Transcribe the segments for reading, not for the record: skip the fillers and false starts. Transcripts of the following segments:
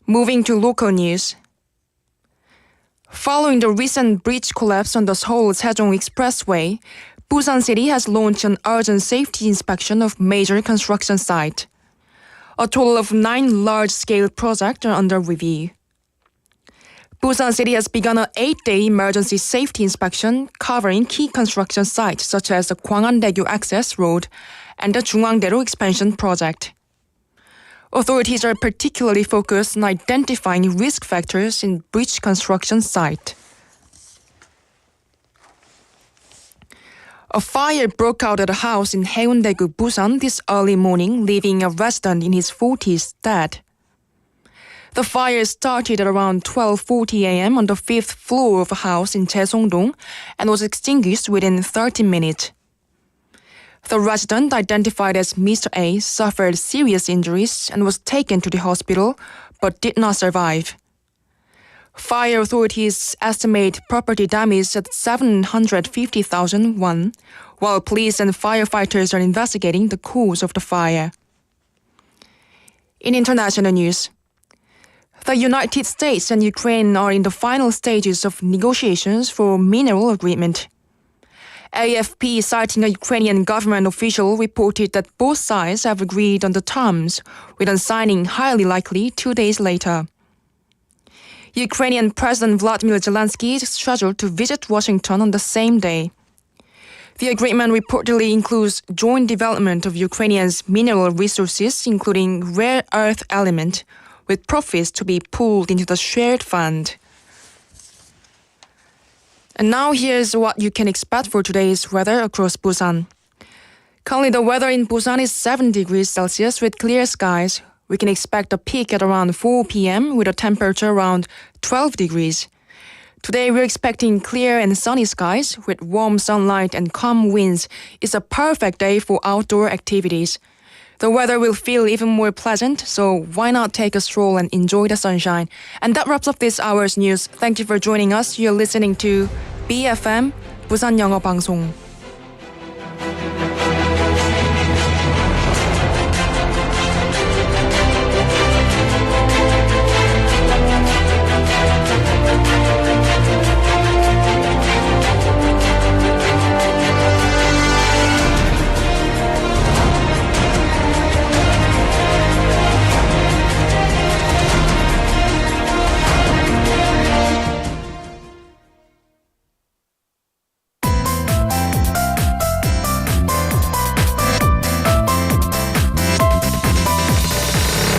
Moving to local news. Following the recent bridge collapse on the Seoul-Sejong Expressway, Busan City has launched an urgent safety inspection of major construction sites. A total of 9 large-scale projects are under review. Busan City has begun an 8-day emergency safety inspection covering key construction sites such as the Gwangwon-daegu Access Road and the Jungwangdaero Expansion Project. Authorities are particularly focused on identifying risk factors in bridge construction sites. A fire broke out at a house in Haeundaegu, Busan this early morning, leaving a resident in his 40s dead. The fire started at around 12:40 a.m. on the 5th floor of a house in Jaesongdong and was extinguished within 30 minutes. The resident, identified as Mr. A, suffered serious injuries and was taken to the hospital but did not survive. Fire authorities estimate property damage at 750,000 won, while police and firefighters are investigating the cause of the fire. In international news, the United States and Ukraine are in the final stages of negotiations for mineral agreement. AFP, citing a Ukrainian government official, reported that both sides have agreed on the terms, with a signing highly likely 2 days later. Ukrainian President Vladimir Zelensky is scheduled to visit Washington on the same day. The agreement reportedly includes joint development of Ukrainians' mineral resources, including rare earth element, with profits to be pooled into the shared fund. And now here's what you can expect for today's weather across Busan. Currently the weather in Busan is 7 degrees Celsius with clear skies. We can expect a peak at around 4 p.m. with a temperature around 12 degrees. Today we're expecting clear and sunny skies with warm sunlight and calm winds. It's a perfect day for outdoor activities. The weather will feel even more pleasant, so why not take a stroll and enjoy the sunshine? And that wraps up this hour's news. Thank you for joining us. You're listening to BFM, 부산영어방송.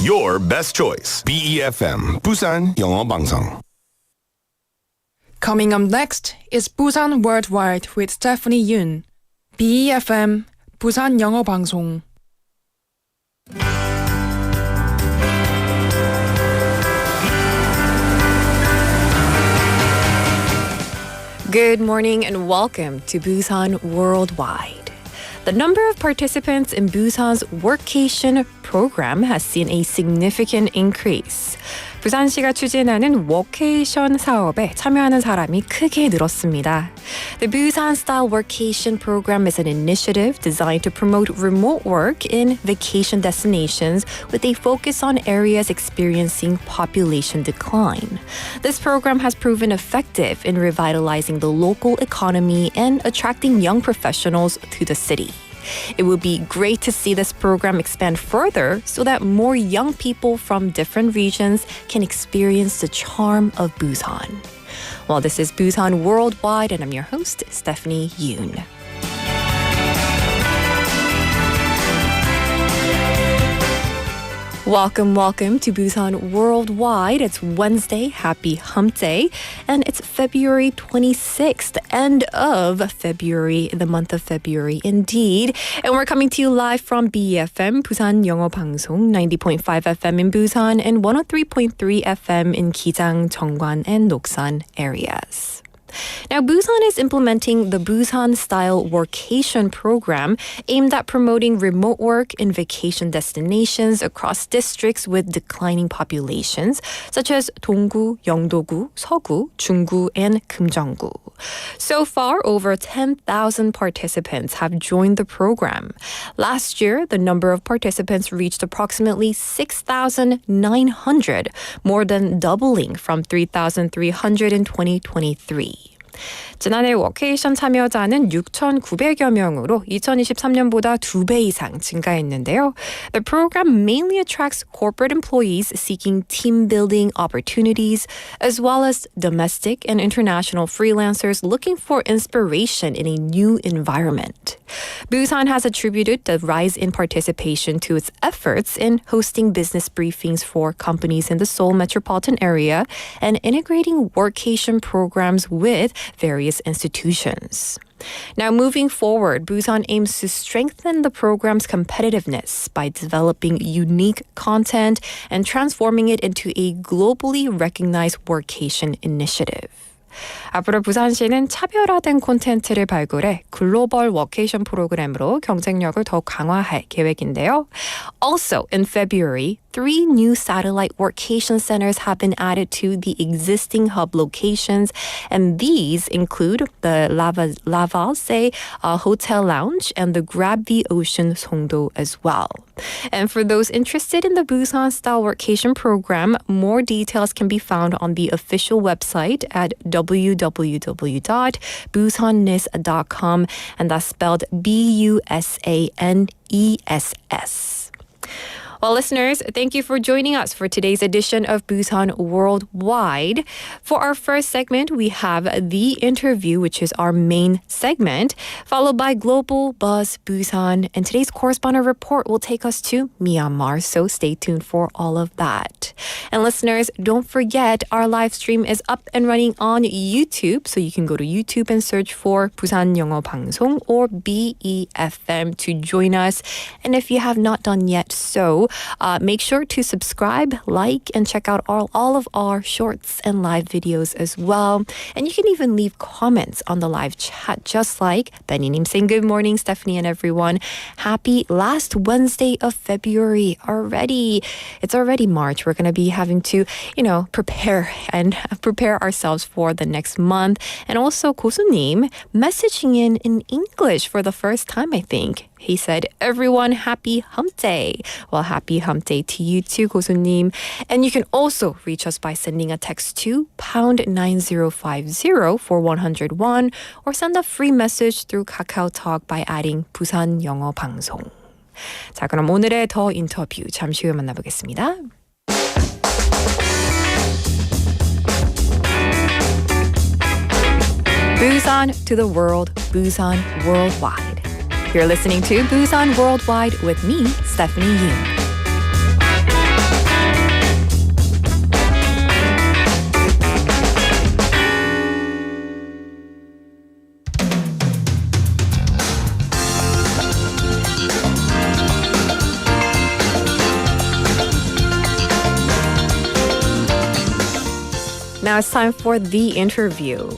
Your best choice. BEFM, 부산영어방송. Coming up next is Busan Worldwide with Stephanie Yoon. BEFM, 부산영어방송. Good morning and welcome to Busan Worldwide. The number of participants in Busan's Workation program has seen a significant increase. 부산시가 추진하는 Workation 사업에 참여하는 사람이 크게 늘었습니다. The Busan-style Workation program is an initiative designed to promote remote work in vacation destinations with a focus on areas experiencing population decline. This program has proven effective in revitalizing the local economy and attracting young professionals to the city. It would be great to see this program expand further so that more young people from different regions can experience the charm of Busan. Well, this is Busan Worldwide, and I'm your host, Stephanie Yoon. Welcome to Busan Worldwide. It's Wednesday, happy hump day, and it's February 26th, end of February, the month of February indeed. And we're coming to you live from BFM, 부산영어방송, 90.5 FM in Busan and 103.3 FM in Gijang, Jeongwan, and Doksan areas. Now, Busan is implementing the Busan-style Workation program aimed at promoting remote work in vacation destinations across districts with declining populations, such as Donggu, Yeongdo-gu, Seogu, Junggu, and Kimjeong-gu. So far, over 10,000 participants have joined the program. Last year, the number of participants reached approximately 6,900, more than doubling from 3,300 in 2023. 지난해 워케이션 참여자는 6,900여 명으로 2023년보다 2배 이상 증가했는데요. The program mainly attracts corporate employees seeking team-building opportunities, as well as domestic and international freelancers looking for inspiration in a new environment. Busan has attributed the rise in participation to its efforts in hosting business briefings for companies in the Seoul metropolitan area and integrating workation programs with various institutions. Now, moving forward, Busan aims to strengthen the program's competitiveness by developing unique content and transforming it into a globally recognized workation initiative. 앞으로 부산시는 차별화된 콘텐츠를 발굴해 글로벌 워케이션 프로그램으로 경쟁력을 더욱 강화할 계획인데요. Also, in February, 3 new satellite workation centers have been added to the existing hub locations, and these include the Lavalse Hotel Lounge and the Grab the Ocean Songdo as well. And for those interested in the Busan-style workation program, more details can be found on the official website at www.busannes.com, and that's spelled Busaness. Well, listeners, thank you for joining us for today's edition of Busan Worldwide. For our first segment, we have the interview, which is our main segment, followed by Global Buzz Busan. And today's correspondent report will take us to Myanmar, so stay tuned for all of that. And listeners, don't forget our live stream is up and running on YouTube, so you can go to YouTube and search for 부산영어방송 or BEFM to join us. And if you have not done yet so, make sure to subscribe, like, and check out all of our shorts and live videos as well. And you can even leave comments on the live chat, just like Benny saying good morning, Stephanie and everyone. Happy last Wednesday of February already. It's already March. We're going to be having to, prepare ourselves for the next month. And also, 고수님 messaging in English for the first time, I think. He said, everyone, happy hump day. Well, happy hump day to you too, 고수님. And you can also reach us by sending a text to #9050 for 101 or send a free message through KakaoTalk by adding 부산영어방송. 자, 그럼 오늘의 더 인터뷰 잠시 후에 만나보겠습니다. Busan to the world, Busan Worldwide. You're listening to Busan Worldwide with me, Stephanie Yoon. Now it's time for the interview.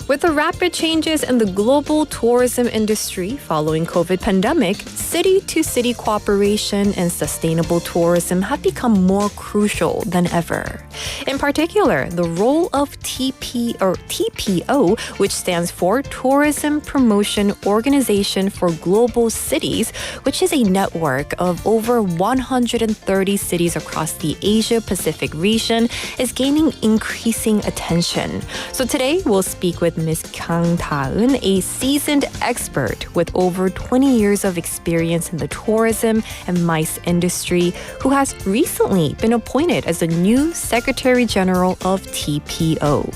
With the rapid changes in the global tourism industry following COVID pandemic, city-to-city cooperation and sustainable tourism have become more crucial than ever. In particular, the role of TPO, which stands for Tourism Promotion Organization for Global Cities, which is a network of over 130 cities across the Asia-Pacific region, is gaining increasing attention. So today, we'll speak with Ms. Kang Da-eun, a seasoned expert with over 20 years of experience in the tourism and MICE industry, who has recently been appointed as the new Secretary General of TPO.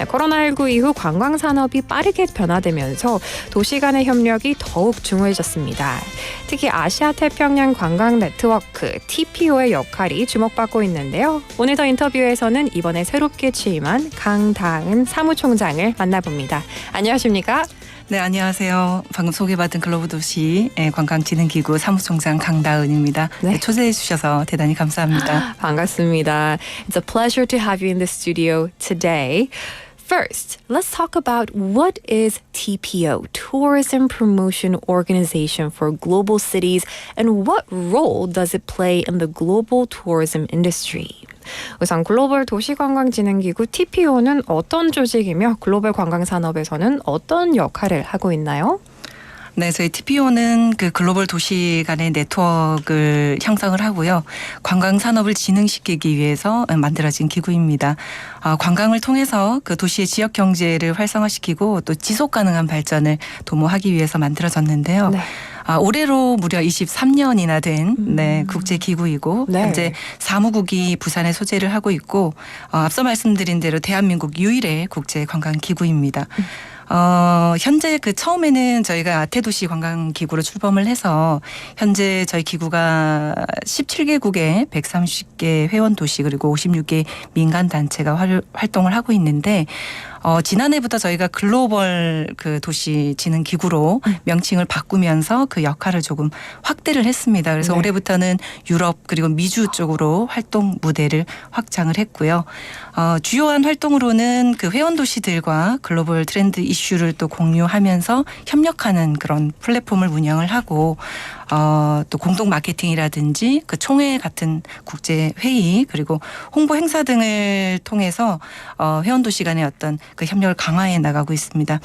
코로나19 이후 관광 산업이 빠르게 변화되면서 도시 간의 협력이 더욱 중요해졌습니다. 특히 아시아 태평양 관광 네트워크 TPO의 역할이 주목받고 있는데요. 오늘 더 인터뷰에서는 이번에 새롭게 취임한 강다은 사무총장을 만나봅니다. 안녕하십니까? 네, 안녕하세요. 방금 소개받은 글로벌도시 관광진흥기구 사무총장 강다은입니다. 네, 초대해 주셔서 대단히 감사합니다. 반갑습니다. It's a pleasure to have you in the studio today. first, let's talk about what is TPO, Tourism Promotion Organization for Global Cities, and what role does it play in the global tourism industry? 우선 글로벌 도시관광진흥기구 TPO는 어떤 조직이며 글로벌 관광산업에서는 어떤 역할을 하고 있나요? 네, 저희 TPO는 그 글로벌 도시 간의 네트워크를 형성을 하고요. 관광 산업을 진흥시키기 위해서 만들어진 기구입니다. 관광을 통해서 그 도시의 지역 경제를 활성화시키고 또 지속 가능한 발전을 도모하기 위해서 만들어졌는데요. 네. 올해로 무려 23년이나 된 국제 기구이고 네. 현재 사무국이 부산에 소재를 하고 있고 앞서 말씀드린 대로 대한민국 유일의 국제 관광 기구입니다. 현재 그 처음에는 저희가 아태도시 관광기구로 출범을 해서 현재 저희 기구가 17개국에 130개 회원 도시 그리고 56개 민간 단체가 활동을 하고 있는데 지난해부터 저희가 글로벌 그 도시 진흥 기구로 명칭을 바꾸면서 그 역할을 조금 확대를 했습니다. 그래서 네. 올해부터는 유럽 그리고 미주 쪽으로 활동 무대를 확장을 했고요. 주요한 활동으로는 그 회원 도시들과 글로벌 트렌드 이슈를 또 공유하면서 협력하는 그런 플랫폼을 운영을 하고 또 공동 마케팅이라든지 그 총회 같은 국제 회의 그리고 홍보 행사 등을 통해서 회원 도시 간의 어떤 그 협력을 강화해 나가고 있습니다.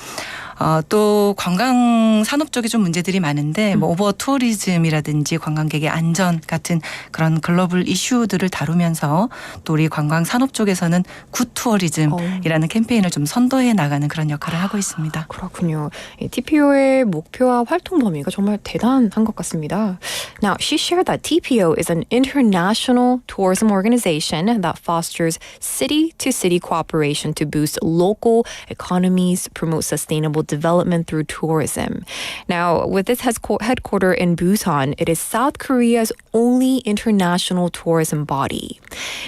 또 관광 산업 쪽에 좀 문제들이 많은데 뭐 오버 투어리즘이라든지 관광객의 안전 같은 그런 글로벌 이슈들을 다루면서 또 우리 관광 산업 쪽에서는 굿 투어리즘이라는 캠페인을 좀 선도해 나가는 그런 역할을 하고 있습니다. 그렇군요. TPO의 목표와 활동 범위가 정말 대단한 것 같습니다. Now, she shared that TPO is an international tourism organization that fosters city-to-city cooperation to boost local economies, promote sustainable development through tourism. Now, with its headquarter in Busan, it is South Korea's only international tourism body.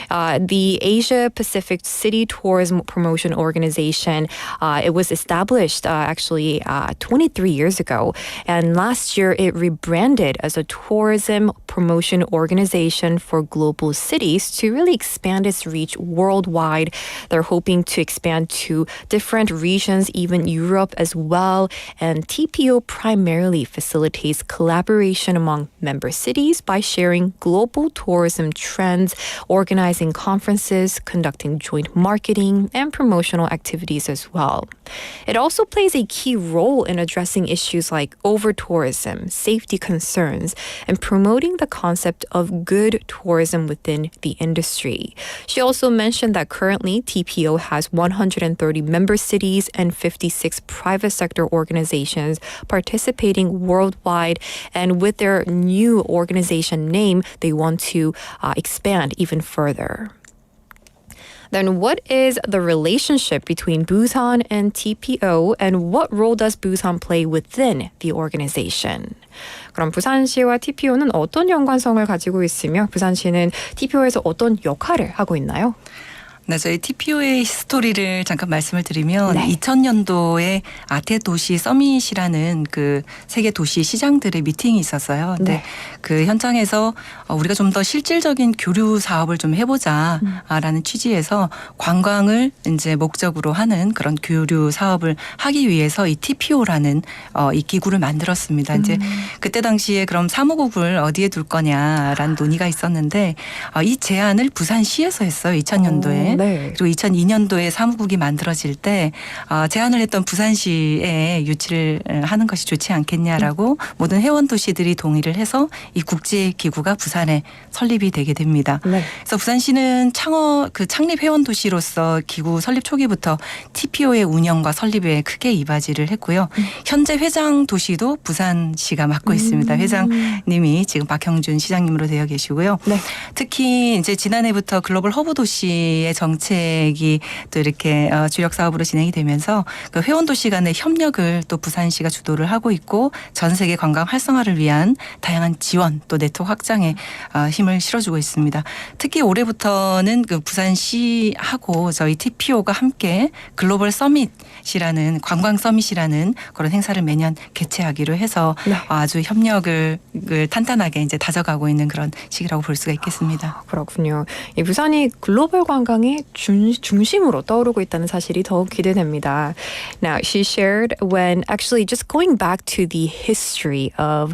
The Asia Pacific City Tourism Promotion Organization, it was established actually 23 years ago. And last year, it rebranded as a tourism promotion organization for global cities to really expand its reach worldwide. They're hoping to expand to different regions, even Europe as well. And TPO primarily facilitates collaboration among member cities by sharing global tourism trends, organizing conferences, conducting joint marketing, and promotional activities as well. It also plays a key role in addressing issues like over-tourism, safety concerns, and promoting the concept of good tourism within the industry. She also mentioned that currently TPO has 130 member cities and 56 private sector organizations participating worldwide. And with their new organization name, they want to expand even further. Then what is the relationship between Busan and TPO, and what role does Busan play within the organization? 그럼 부산시와 TPO는 어떤 연관성을 가지고 있으며 부산시는 TPO에서 어떤 역할을 하고 있나요? 네, 저희 TPO의 스토리를 잠깐 말씀을 드리면 네. 2000년도에 아태도시 서밋이라는 그 세계 도시 시장들의 미팅이 있었어요. 근데 네. 그 현장에서 우리가 좀 더 실질적인 교류 사업을 좀 해보자라는 취지에서 관광을 이제 목적으로 하는 그런 교류 사업을 하기 위해서 이 TPO라는 이 기구를 만들었습니다. 이제 그때 당시에 그럼 사무국을 어디에 둘 거냐라는 논의가 있었는데 이 제안을 부산시에서 했어요. 2000년도에. 네. 그리고 2002년도에 사무국이 만들어질 때 제안을 했던 부산시에 유치를 하는 것이 좋지 않겠냐라고 모든 회원 도시들이 동의를 해서 이 국제기구가 부산에 설립이 되게 됩니다. 네. 그래서 부산시는 창립 회원 도시로서 기구 설립 초기부터 TPO의 운영과 설립에 크게 이바지를 했고요. 현재 회장 도시도 부산시가 맡고 있습니다. 회장님이 지금 박형준 시장님으로 되어 계시고요. 네. 특히 이제 지난해부터 글로벌 허브 도시의 정책이 또 이렇게 주력 사업으로 진행이 되면서 그 회원 도시 간의 협력을 또 부산시가 주도를 하고 있고 전 세계 관광 활성화를 위한 다양한 지원 또 네트워크 확장에 힘을 실어주고 있습니다. 특히 올해부터는 그 부산시하고 저희 TPO가 함께 글로벌 서밋이라는 관광 서밋이라는 그런 행사를 매년 개최하기로 해서 네. 아주 협력을 탄탄하게 이제 다져가고 있는 그런 시기라고 볼 수가 있겠습니다. 그렇군요. 이 부산이 글로벌 관광의 활동의 중심으로 떠오르고 있다는 사실이 더욱 기대됩니다. Now, she shared when actually just going back to the history of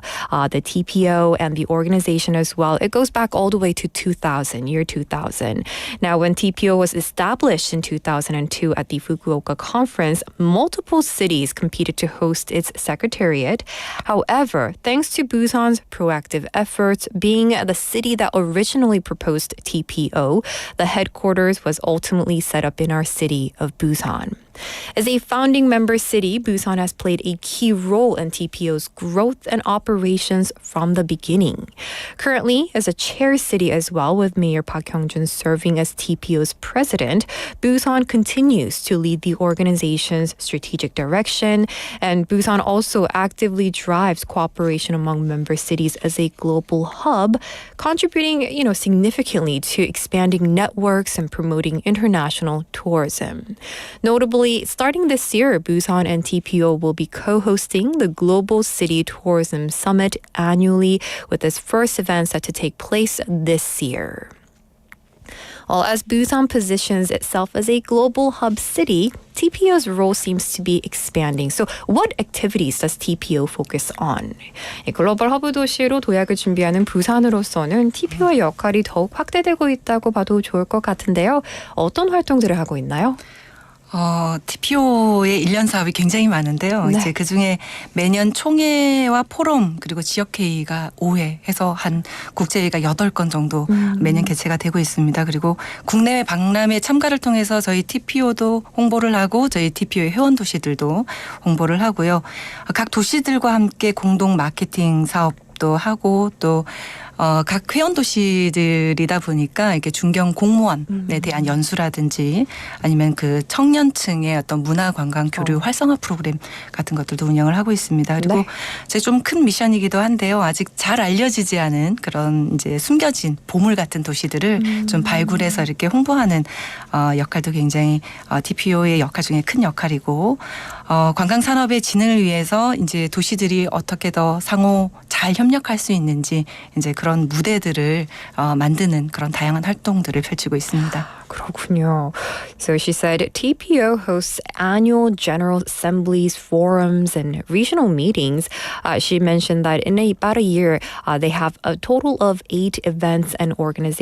the TPO and the organization as well, it goes back all the way to 2000, year 2000. Now, when TPO was established in 2002 at the Fukuoka conference, multiple cities competed to host its secretariat. However, thanks to Busan's proactive efforts, being the city that originally proposed TPO, the headquarters was ultimately set up in our city of Busan. As a founding member city, Busan has played a key role in TPO's growth and operations from the beginning. Currently, as a chair city as well, with Mayor Park Hyung-jun serving as TPO's president, Busan continues to lead the organization's strategic direction, and Busan also actively drives cooperation among member cities as a global hub, contributing, significantly to expanding networks and promoting international tourism. Notably, starting this year, Busan and TPO will be co-hosting the Global City Tourism Summit annually, with its first event set to take place this year. Well, as Busan positions itself as a global hub city, TPO's role seems to be expanding. So what activities does TPO focus on? 글로벌 허브 도시로 도약을 준비하는 부산으로서는 TPO의 역할이 더욱 확대되고 있다고 봐도 좋을 것 같은데요. 어떤 활동들을 하고 있나요? TPO의 1년 사업이 굉장히 많은데요. 네. 이제 그중에 매년 총회와 포럼 그리고 지역회의가 5회 해서 한 국제회의가 8건 정도 매년 개최가 되고 있습니다. 그리고 국내외 박람회 참가를 통해서 저희 TPO도 홍보를 하고 저희 TPO의 회원 도시들도 홍보를 하고요. 각 도시들과 함께 공동 마케팅 사업도 하고 또 각 회원 도시들이다 보니까 이렇게 중견 공무원에 대한 연수라든지 아니면 그 청년층의 어떤 문화 관광 교류 활성화 프로그램 같은 것들도 운영을 하고 있습니다. 그리고 네. 제 좀 큰 미션이기도 한데요. 아직 잘 알려지지 않은 그런 이제 숨겨진 보물 같은 도시들을 좀 발굴해서 이렇게 홍보하는 역할도 굉장히 TPO의 역할 중에 큰 역할이고 관광 산업의 진흥을 위해서 이제 도시들이 어떻게 더 상호 잘 협력할 수 있는지 이제 그런 무대들을 만드는 그런 다양한 활동들을 펼치고 있습니다. 그렇군요. So she said TPO hosts annual general assemblies, forums, and regional meetings. She mentioned that in about a year, they have a total of 8 events and events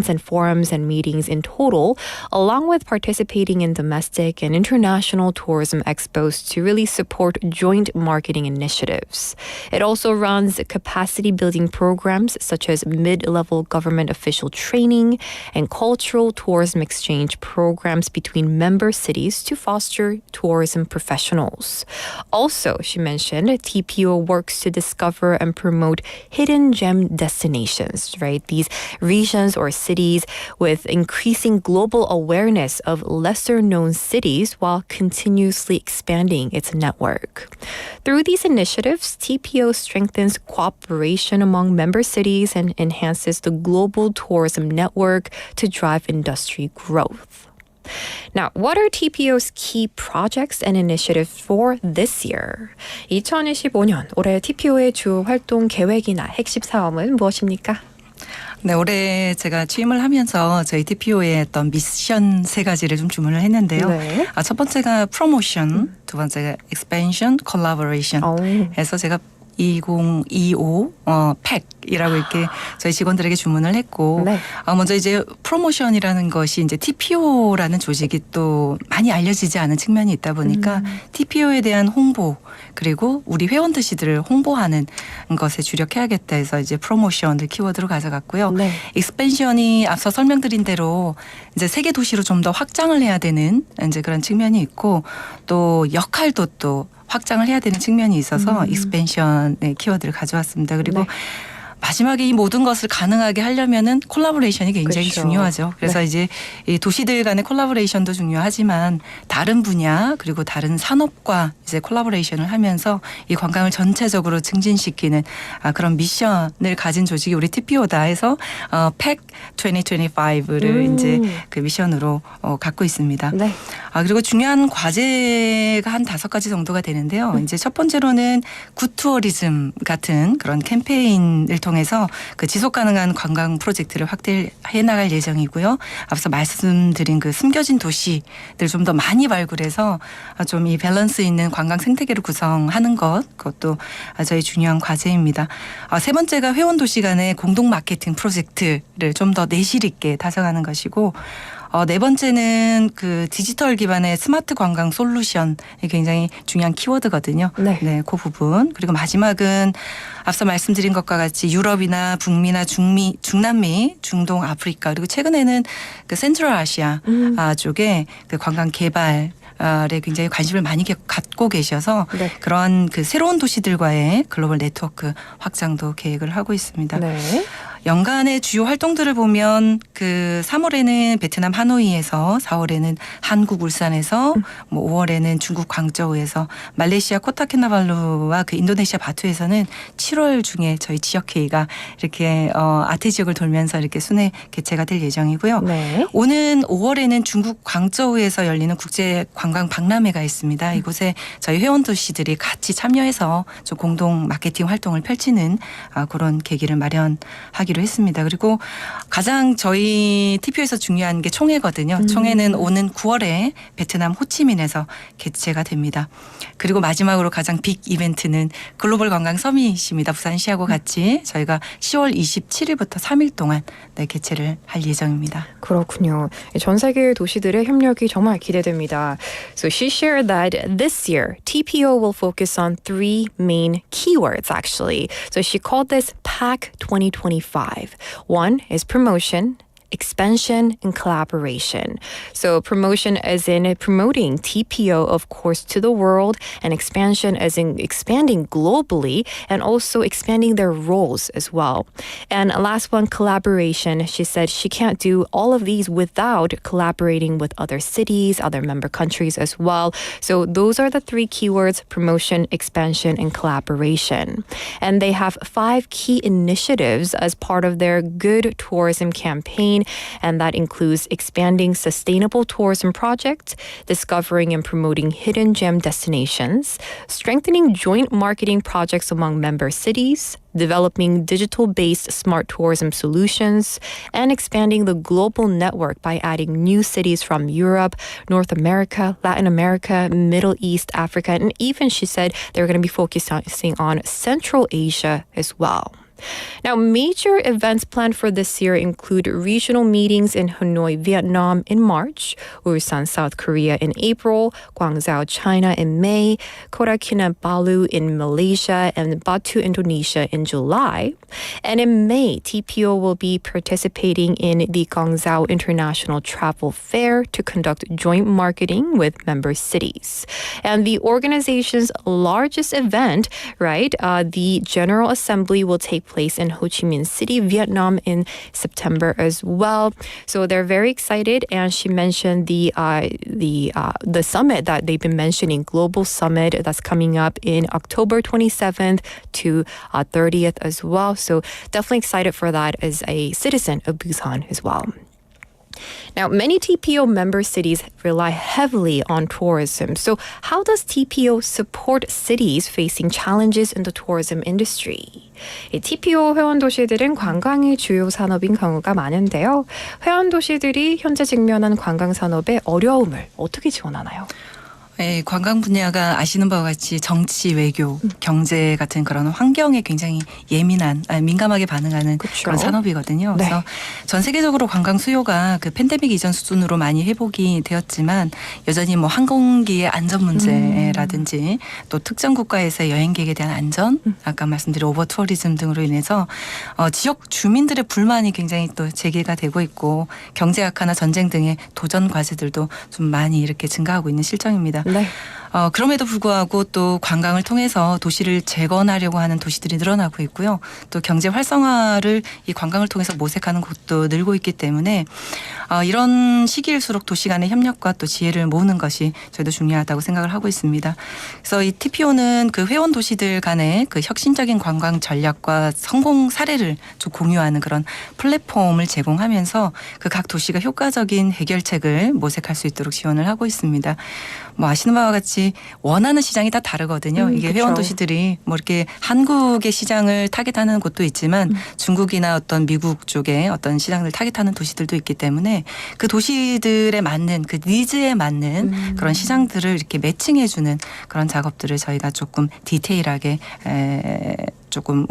and forums and meetings in total, along with participating in domestic and international tourism expos to really support joint marketing initiatives. It also runs capacity building programs such as mid-level government official training and cultural tourism exchange programs between member cities to foster tourism professionals. Also, she mentioned TPO works to discover and promote hidden gem destinations, right? These regions or cities with increasing global awareness of lesser known cities while continuously expanding its network. Through these initiatives, TPO strengthens cooperation among member cities and enhances the global tourism network to drive industry growth. Now, what are TPO's key projects and initiatives for this year? 2025년 올해 TPO의 주 활동 계획이나 핵심 사업은 무엇입니까? 네, 올해 제가 취임을 하면서 저희 TPO의 어떤 미션 3가지를 좀 주문을 했는데요. 네. 첫 번째가 프로모션, 두 번째가 expansion, collaboration 해서 제가 2025 팩이라고 이렇게 저희 직원들에게 주문을 했고 네. 먼저 이제 프로모션이라는 것이 이제 TPO라는 조직이 또 많이 알려지지 않은 측면이 있다 보니까 TPO에 대한 홍보 그리고 우리 회원 도시들을 홍보하는 것에 주력해야겠다 해서 이제 프로모션을 키워드로 가져갔고요. 네. 익스펜션이 앞서 설명드린 대로 이제 세계 도시로 좀 더 확장을 해야 되는 이제 그런 측면이 있고 또 역할도 또 확장을 해야 되는 측면이 있어서 익스펜션의 키워드를 가져왔습니다. 그리고 네. 마지막에 이 모든 것을 가능하게 하려면은 콜라보레이션이 굉장히 그렇죠. 중요하죠. 그래서 네. 이제 이 도시들 간의 콜라보레이션도 중요하지만 다른 분야 그리고 다른 산업과 이제 콜라보레이션을 하면서 이 관광을 전체적으로 증진시키는 그런 미션을 가진 조직이 우리 TPO다 해서 팩 2025를 이제 그 미션으로 갖고 있습니다. 네. 그리고 중요한 과제가 한 5가지 정도가 되는데요. 이제 첫 번째로는 굿 투어리즘 같은 그런 캠페인을 통해서 통해서 그 지속 가능한 관광 프로젝트를 확대해 나갈 예정이고요. 앞서 말씀드린 그 숨겨진 도시들 좀 더 많이 발굴해서 좀 이 밸런스 있는 관광 생태계를 구성하는 것, 그것도 저희 중요한 과제입니다. 세 번째가 회원 도시 간의 공동 마케팅 프로젝트를 좀 더 내실 있게 다져가는 것이고, 네 번째는 그 디지털 기반의 스마트 관광 솔루션이 굉장히 중요한 키워드거든요. 네. 그 부분. 그리고 마지막은 앞서 말씀드린 것과 같이 유럽이나 북미나 중미, 중남미, 중동, 아프리카, 그리고 최근에는 그 센트럴 아시아 쪽에 그 관광 개발 에 굉장히 관심을 많이 갖고 계셔서 네. 그런 그 새로운 도시들과의 글로벌 네트워크 확장도 계획을 하고 있습니다. 네. 연간의 주요 활동들을 보면 그 3월에는 베트남 하노이에서, 4월에는 한국 울산에서, 뭐 5월에는 중국 광저우에서, 말레이시아 코타키나발루와 그 인도네시아 바투에서는 7월 중에 저희 지역회의가 이렇게 아태 지역을 돌면서 이렇게 순회 개최가 될 예정이고요. 네. 오는 5월에는 중국 광저우에서 열리는 국제 관광 박람회가 있습니다. 이곳에 저희 회원 도시들이 같이 참여해서 좀 공동 마케팅 활동을 펼치는 그런 계기를 마련하기로 했습니다. 그리고 가장 저희 TPO에서 중요한 게 총회거든요. 총회는 오는 9월에 베트남 호치민에서 개최가 됩니다. 그리고 마지막으로 가장 빅 이벤트는 글로벌 관광 서밋입니다. 부산시하고 같이 저희가 10월 27일부터 3일 동안 개최를 할 예정입니다. 그렇군요. 전 세계 도시들의 협력이 정말 기대됩니다. So she shared that this year TPO will focus on three main keywords actually. So she called this PAC 2025. One is promotion, expansion, and collaboration. So promotion as in promoting TPO, of course, to the world, and expansion as in expanding globally and also expanding their roles as well. And last one, collaboration. She said she can't do all of these without collaborating with other cities, other member countries as well. So those are the three keywords: promotion, expansion, and collaboration. And they have 5 key initiatives as part of their Good Tourism campaign. And that includes expanding sustainable tourism projects, discovering and promoting hidden gem destinations, strengthening joint marketing projects among member cities, developing digital-based smart tourism solutions, and expanding the global network by adding new cities from Europe, North America, Latin America, Middle East, Africa, and even she said they're going to be focusing on Central Asia as well. Now, major events planned for this year include regional meetings in Hanoi, Vietnam in March, Ulsan, South Korea in April, Guangzhou, China in May, Kota Kinabalu in Malaysia, and Batu, Indonesia in July. And in May, TPO will be participating in the Guangzhou International Travel Fair to conduct joint marketing with member cities. And the organization's largest event, right, the General Assembly will take place in Ho Chi Minh City, Vietnam in September as well. So they're very excited, and she mentioned the summit that they've been mentioning, Global Summit, that's coming up in October 27th to 30th as well. So definitely excited for that as a citizen of Busan as well. Now, many TPO member cities rely heavily on tourism. So how does TPO support cities facing challenges in the tourism industry? 이 TPO 회원 도시들은 관광이 주요 산업인 경우가 많은데요. 회원 도시들이 현재 직면한 관광 산업의 어려움을 어떻게 지원하나요? 네, 관광 분야가 아시는 바와 같이 정치, 외교, 경제 같은 그런 환경에 굉장히 민감하게 반응하는 그쵸? 그런 산업이거든요. 네. 그래서 전 세계적으로 관광 수요가 그 팬데믹 이전 수준으로 많이 회복이 되었지만 여전히 뭐 항공기의 안전 문제라든지 또 특정 국가에서의 여행객에 대한 안전, 아까 말씀드린 오버 투어리즘 등으로 인해서 지역 주민들의 불만이 굉장히 또 제기가 되고 있고 경제 악화나 전쟁 등의 도전 과제들도 좀 많이 이렇게 증가하고 있는 실정입니다. 네. 그럼에도 불구하고 또 관광을 통해서 도시를 재건하려고 하는 도시들이 늘어나고 있고요. 또 경제 활성화를 이 관광을 통해서 모색하는 곳도 늘고 있기 때문에 이런 시기일수록 도시 간의 협력과 또 지혜를 모으는 것이 저희도 중요하다고 생각을 하고 있습니다. 그래서 이 TPO는 그 회원 도시들 간의 그 혁신적인 관광 전략과 성공 사례를 좀 공유하는 그런 플랫폼을 제공하면서 그 각 도시가 효과적인 해결책을 모색할 수 있도록 지원을 하고 있습니다. 뭐 아시는 바와 같이 사실 원하는 시장이 다 다르거든요. 이게 그쵸. 회원 도시들이 뭐 이렇게 한국의 시장을 타겟하는 곳도 있지만 중국이나 어떤 미국 쪽에 어떤 시장을 타겟하는 도시들도 있기 때문에 그 도시들에 맞는 그 니즈에 맞는 그런 시장들을 이렇게 매칭해주는 그런 작업들을 저희가 조금 디테일하게 조금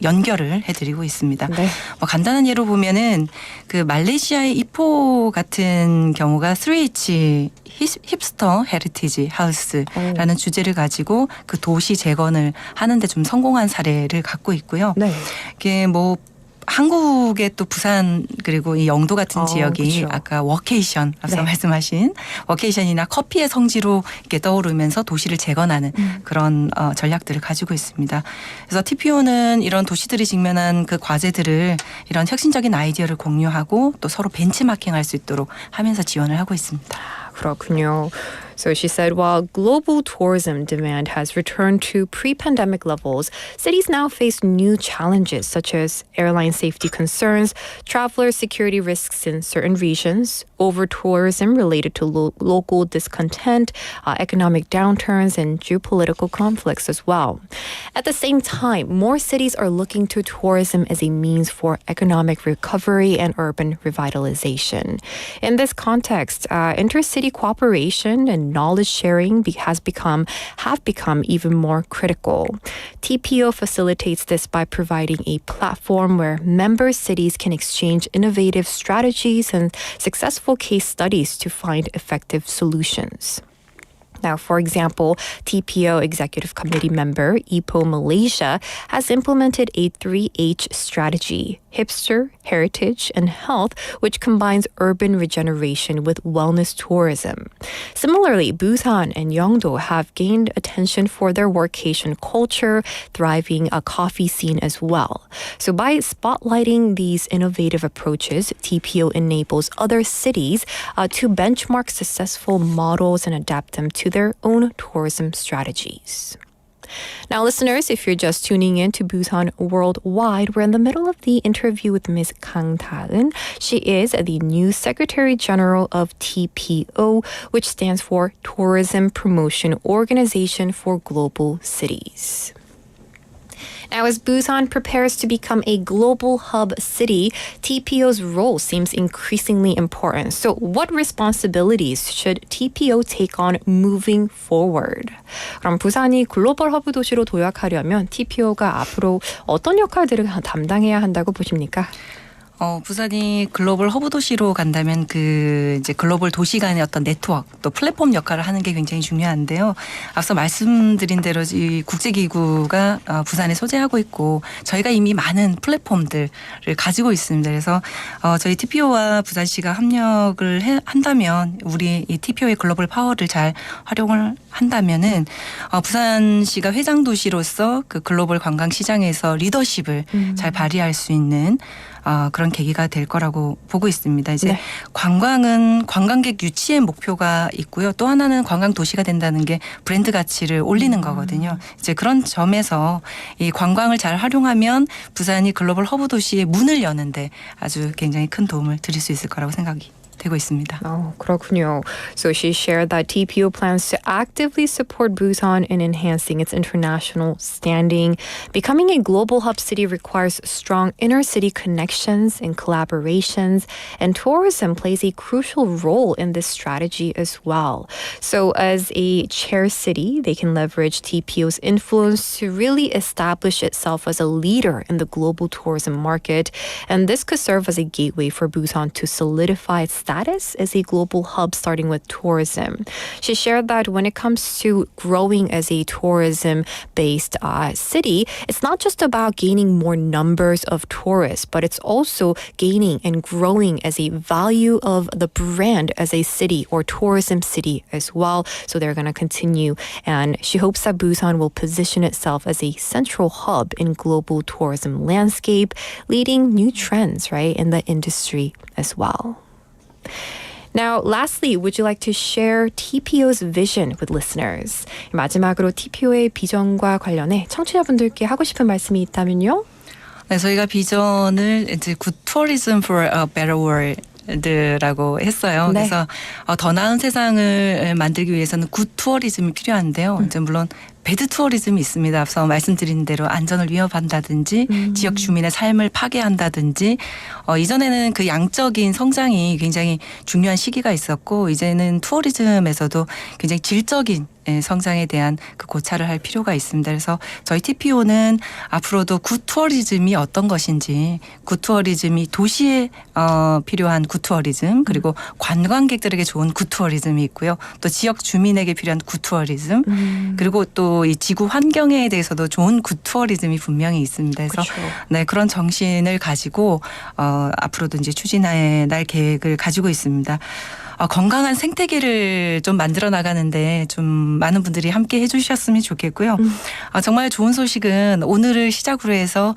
연결을 해드리고 있습니다. 네. 뭐 간단한 예로 보면은 그 말레이시아의 이포 같은 경우가 3H 힙스터 헤리티지 하우스라는 주제를 가지고 그 도시 재건을 하는데 좀 성공한 사례를 갖고 있고요. 네. 이게 뭐 한국의 또 부산 그리고 이 영도 같은 지역이 그쵸. 아까 워케이션 앞서 네. 말씀하신 워케이션이나 커피의 성지로 이렇게 떠오르면서 도시를 재건하는 그런 전략들을 가지고 있습니다. 그래서 TPO는 이런 도시들이 직면한 그 과제들을 이런 혁신적인 아이디어를 공유하고 또 서로 벤치마킹할 수 있도록 하면서 지원을 하고 있습니다. 그렇군요. So she said, while global tourism demand has returned to pre-pandemic levels, cities now face new challenges such as airline safety concerns, traveler security risks in certain regions, over-tourism related to local discontent, economic downturns, and geopolitical conflicts as well. At the same time, more cities are looking to tourism as a means for economic recovery and urban revitalization. In this context, intercity cooperation and knowledge sharing have become even more critical. TPO facilitates this by providing a platform where member cities can exchange innovative strategies and successful case studies to find effective solutions. Now, for example, TPO Executive Committee member Ipoh Malaysia has implemented a 3H strategy: hipster, heritage, and health, which combines urban regeneration with wellness tourism. Similarly, Busan and Yeongdo have gained attention for their workation culture, thriving a coffee scene as well. So by spotlighting these innovative approaches, TPO enables other cities to benchmark successful models and adapt them to their own tourism strategies. Now, listeners, if you're just tuning in to Busan Worldwide, we're in the middle of the interview with Ms. Kang Ta-eun. She is the new Secretary General of TPO, which stands for Tourism Promotion Organization for Global Cities. Now, as Busan prepares to become a global hub city, TPO's role seems increasingly important. So what responsibilities should TPO take on moving forward? 그럼 부산이 글로벌 허브 도시로 도약하려면 TPO가 앞으로 어떤 역할들을 담당해야 한다고 보십니까? 부산이 글로벌 허브 도시로 간다면 그 이제 글로벌 도시 간의 어떤 네트워크 또 플랫폼 역할을 하는 게 굉장히 중요한데요. 앞서 말씀드린 대로 이 국제기구가 부산에 소재하고 있고 저희가 이미 많은 플랫폼들을 가지고 있습니다. 그래서 저희 TPO와 부산시가 합력을 한다면 우리 이 TPO의 글로벌 파워를 잘 활용을 한다면은 부산시가 회장 도시로서 그 글로벌 관광 시장에서 리더십을 잘 발휘할 수 있는 그런 계기가 될 거라고 보고 있습니다. 이제 네. 관광은 관광객 유치의 목표가 있고요. 또 하나는 관광 도시가 된다는 게 브랜드 가치를 올리는 거거든요. 이제 그런 점에서 이 관광을 잘 활용하면 부산이 글로벌 허브 도시의 문을 여는데 아주 굉장히 큰 도움을 드릴 수 있을 거라고 생각이 되고 있습니다. 그렇군요. So she shared that TPO plans to actively support Busan in enhancing its international standing. Becoming a global hub city requires strong inner-city connections and collaborations, and tourism plays a crucial role in this strategy as well. So as a chair city, they can leverage TPO's influence to really establish itself as a leader in the global tourism market, and this could serve as a gateway for Busan to solidify its status as a global hub starting with tourism. She shared that when it comes to growing as a tourism-based city, it's not just about gaining more numbers of tourists, but it's also gaining and growing as a value of the brand as a city or tourism city as well. So they're going to continue, and she hopes that Busan will position itself as a central hub in global tourism landscape, leading new trends, right, in the industry as well. Now, lastly, would you like to share TPO's vision with listeners? 마지막으로 TPO의 비전과 관련해 청취자분들께 하고 싶은 말씀이 있다면요? 네, 저희가 비전을 이제 Good Tourism for a Better World 월드라고 했어요. 네. 그래서 더 나은 세상을 만들기 위해서는 굿 투어리즘이 필요한데요. 이제 물론 배드 투어리즘이 있습니다. 앞서 말씀드린 대로 안전을 위협한다든지 지역 주민의 삶을 파괴한다든지 이전에는 그 양적인 성장이 굉장히 중요한 시기가 있었고 이제는 투어리즘에서도 굉장히 질적인 성장에 대한 그 고찰을 할 필요가 있습니다. 그래서 저희 TPO는 앞으로도 굿 투어리즘이 어떤 것인지 굿 투어리즘이 도시에 필요한 굿 투어리즘 그리고 관광객들에게 좋은 굿 투어리즘이 있고요. 또 지역 주민에게 필요한 굿 투어리즘 그리고 또 이 지구 환경에 대해서도 좋은 굿 투어리즘이 분명히 있습니다. 그래서 그렇죠. 네, 그런 정신을 가지고 앞으로도 이제 추진할 계획을 가지고 있습니다. 건강한 생태계를 좀 만들어 나가는데 좀 많은 분들이 함께 해주셨으면 좋겠고요. 정말 좋은 소식은 오늘을 시작으로 해서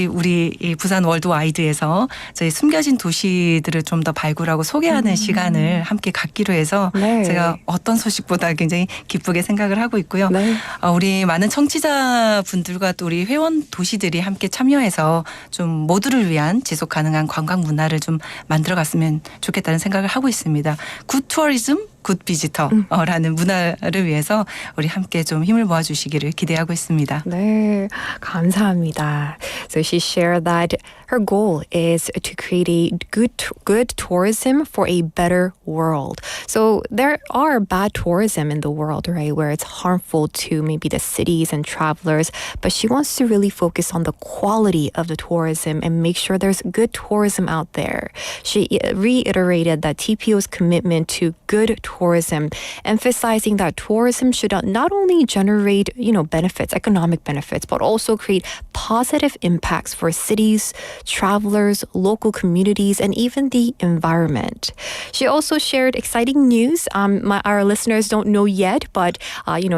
우리 이 부산 월드와이드에서 저희 숨겨진 도시들을 좀 더 발굴하고 소개하는 시간을 함께 갖기로 해서 네. 제가 어떤 소식보다 굉장히 기쁘게 생각을 하고 있고요. 네. 우리 많은 청취자분들과 또 우리 회원 도시들이 함께 참여해서 좀 모두를 위한 지속 가능한 관광 문화를 좀 만들어갔으면 좋겠다는 생각을 하고 있습니다. 굿 투어리즘, 굿 비지터라는 문화를 위해서 우리 함께 좀 힘을 모아주시기를 기대하고 있습니다. 네, 감사합니다. So she shared that her goal is to create a good tourism for a better world. So there are bad tourism in the world, right, where it's harmful to maybe the cities and travelers, but she wants to really focus on the quality of the tourism and make sure there's good tourism out there. She reiterated that TPO's commitment to good tourism, emphasizing that tourism should not only generate, benefits, economic benefits, but also create positive impacts for cities, travelers, local communities, and even the environment. She also shared exciting news. Our listeners don't know yet, but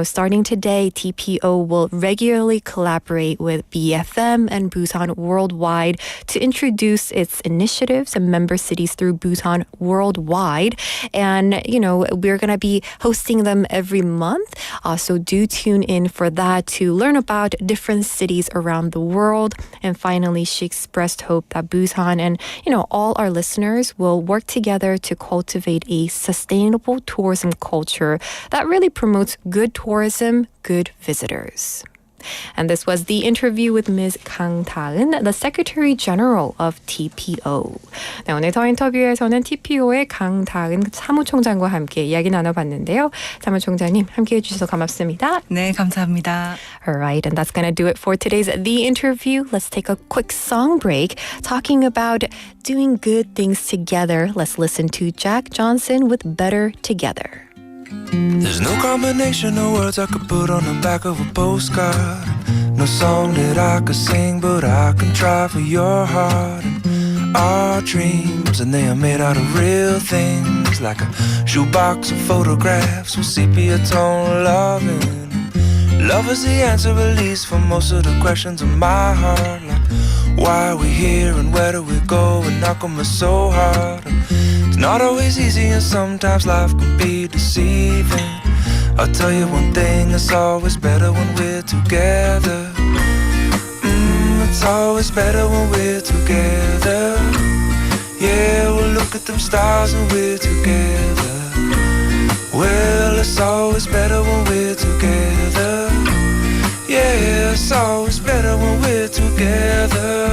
starting today, TPO will regularly collaborate with BFM and Busan Worldwide to introduce its initiatives and member cities through Busan Worldwide. And, we're going to be hosting them every month. So do tune in for that to learn about different cities around the world. And finally, she expressed hope that Busan and, all our listeners will work together to cultivate a sustainable tourism culture that really promotes good tourism, good visitors. And this was the interview with Ms. Kang Ta-eun, the Secretary General of TPO. 네, 오늘 더 인터뷰에서는 TPO의 강다은 사무총장과 함께 이야기 나눠봤는데요. 사무총장님 함께해 주셔서 고맙습니다. 네, 감사합니다. Alright, and that's going to do it for today's The Interview. Let's take a quick song break talking about doing good things together. Let's listen to Jack Johnson with Better Together. There's no combination of words I could put on the back of a postcard. No song that I could sing, but I can try for your heart. And our dreams, and they are made out of real things, like a shoebox of photographs with sepia tone loving. Love is the answer, at least for most of the questions in my heart. Like, why are we here and where do we go? And how come it's so hard? It's not always easy and sometimes life can be deceiving. I'll tell you one thing, it's always better when we're together. It's always better when we're together. Yeah, we'll look at them stars and we're together. Well, it's always better when we're together. Yeah, it's always better when we're together.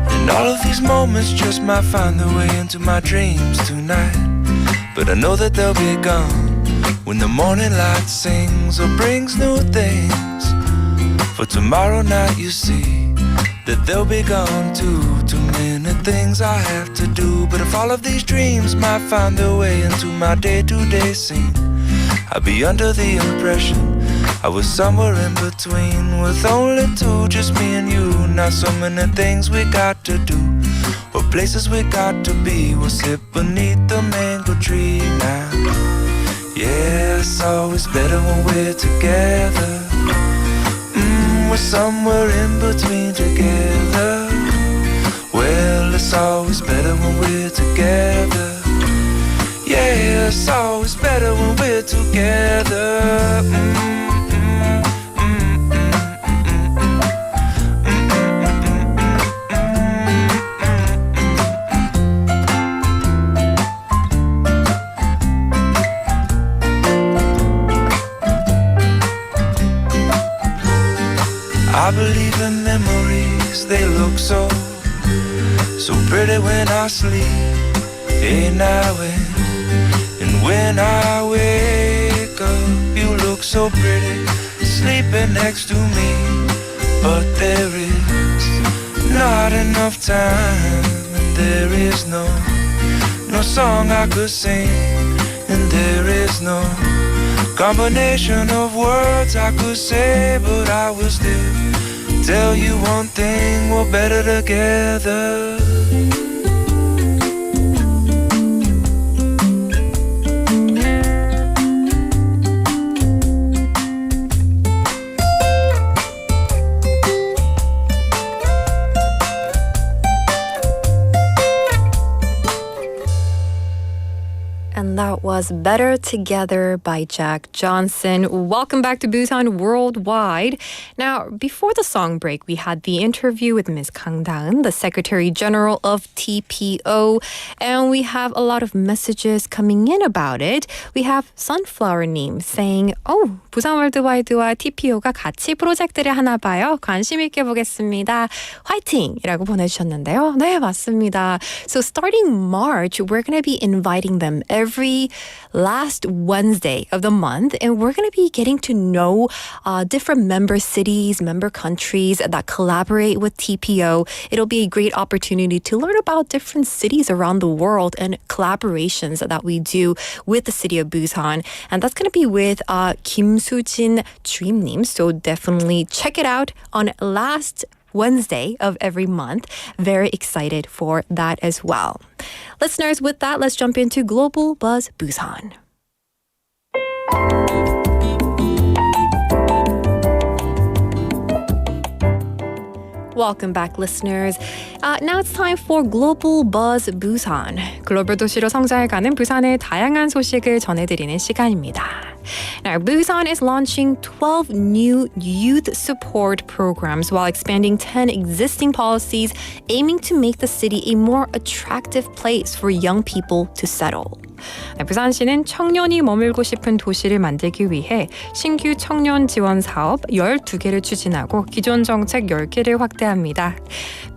And all of these moments just might find their way into my dreams tonight. But I know that they'll be gone when the morning light sings or brings new things. For tomorrow night you see that they'll be gone too. Too many things I have to do. But if all of these dreams might find their way into my day-to-day scene, I'd be under the impression I was somewhere in between, with only two, just me and you. Not so many things we got to do, or places we got to be. We'll sit beneath the mango tree now. Yeah, it's always better when we're together. We're somewhere in between together. Well, it's it's always better when we're together. Yeah, it's always better when we're together. I believe in memories, they look so pretty when I sleep. Hey, now and when I wake up, you look so pretty, sleeping next to me. But there is not enough time, and there is no song I could sing, and there is no combination of words I could say, but I will still tell you one thing, we're better together. And that was Better Together by Jack Johnson. Welcome back to Busan Worldwide. Now, before the song break, we had the interview with Ms. Kang Da-eun, the Secretary General of TPO, and we have a lot of messages coming in about it. We have Sunflower님 saying, 부산 월드와이드와 TPO가 같이 프로젝트를 하나 봐요. 관심 있게 보겠습니다. 화이팅! 이라고 보내주셨는데요. 네, 맞습니다. So starting March, we're going to be inviting them every last Wednesday of the month, and we're going to be getting to know different member cities, member countries that collaborate with TPO. It'll be a great opportunity to learn about different cities around the world and collaborations that we do with the city of Busan. And that's going to be with Kim Soo-jin Dream님. So definitely check it out on last Wednesday of every month. Very excited for that as well. Listeners, with that, let's jump into Global Buzz Busan. Welcome back, listeners. Now it's time for Global Buzz Busan. 글로벌 도시로 성장해가는 부산의 다양한 소식을 전해드리는 시간입니다. Now, Busan is launching 12 new youth support programs while expanding 10 existing policies aiming to make the city a more attractive place for young people to settle. 부산시는 청년이 머물고 싶은 도시를 만들기 위해 신규 청년 지원 사업 12개를 추진하고 기존 정책 10개를 확대합니다.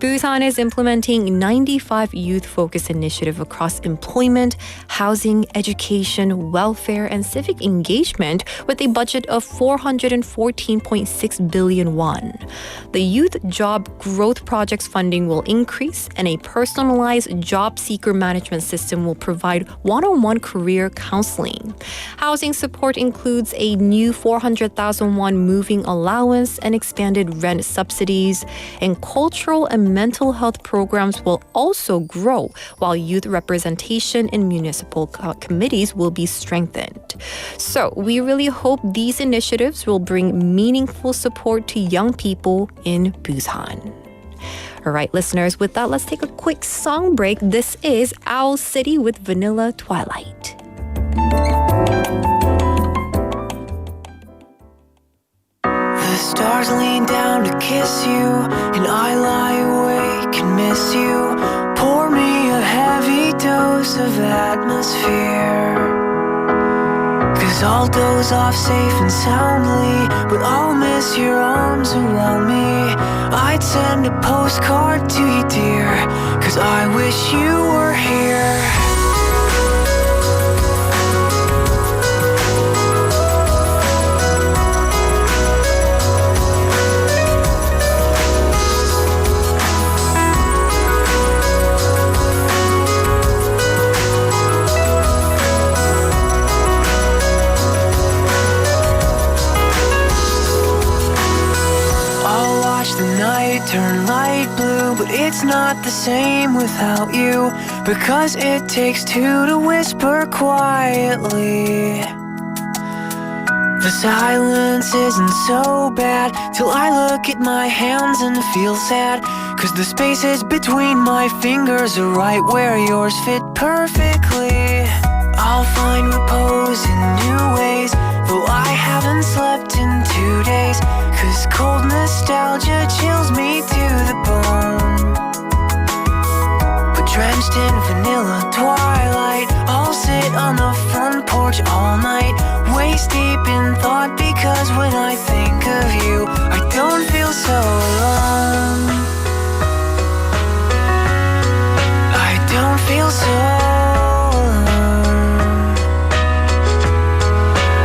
Busan is implementing 95 youth-focused initiatives across employment, housing, education, welfare, and civic engagement with a budget of 414.6 billion won. The Youth Job Growth Project's funding will increase, and a personalized job seeker management system will provide one-on-one career counseling. Housing support includes a new 400,000 won moving allowance and expanded rent subsidies, and cultural and mental health programs will also grow, while youth representation in municipal committees will be strengthened. So we really hope these initiatives will bring meaningful support to young people in Busan. All right, listeners, with that, let's take a quick song break. This is Owl City with Vanilla Twilight. The stars lean down to kiss you, and I lie awake and miss you. Pour me a heavy dose of atmosphere, 'cause I'll doze off safe and soundly, but I'll miss your arms around me. I'd send a postcard to you, dear, 'cause I wish you were here. Turn light blue, but it's not the same without you, because it takes two to whisper quietly. The silence isn't so bad till I look at my hands and feel sad, 'cause the spaces between my fingers are right where yours fit perfectly. I'll find repose in new ways, though I haven't slept in 2 days, 'cause cold nostalgia chills me to the bone. But drenched in vanilla twilight, I'll sit on the front porch all night, waist deep in thought, because when I think of you, I don't feel so alone. I don't feel so alone.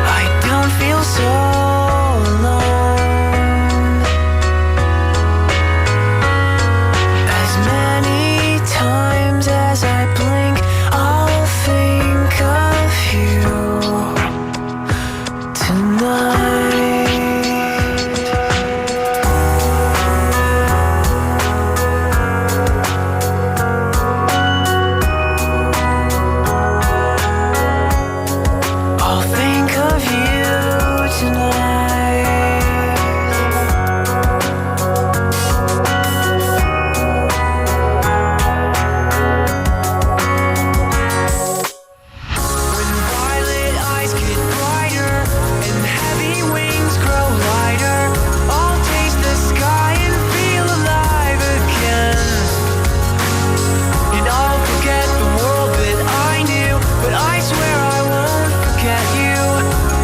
I don't feel so alone. As many times as I blink, I'll think of you tonight. I'll think of you tonight. When violet eyes get brighter and heavy wings grow lighter, I'll taste the sky and feel alive again. And I'll forget the world that I knew, but I swear I won't forget you.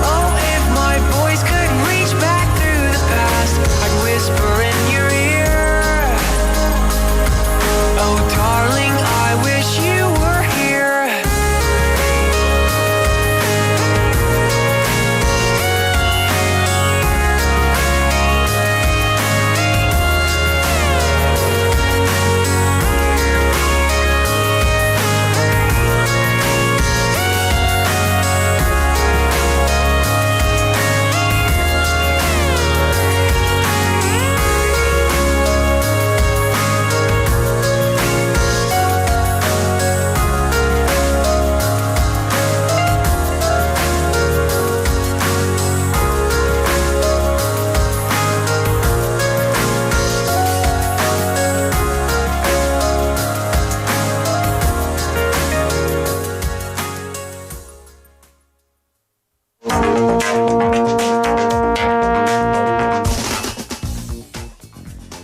Oh, if my voice could reach back through the past, I'd whisper in your ear. Oh, darling, I wish you were here.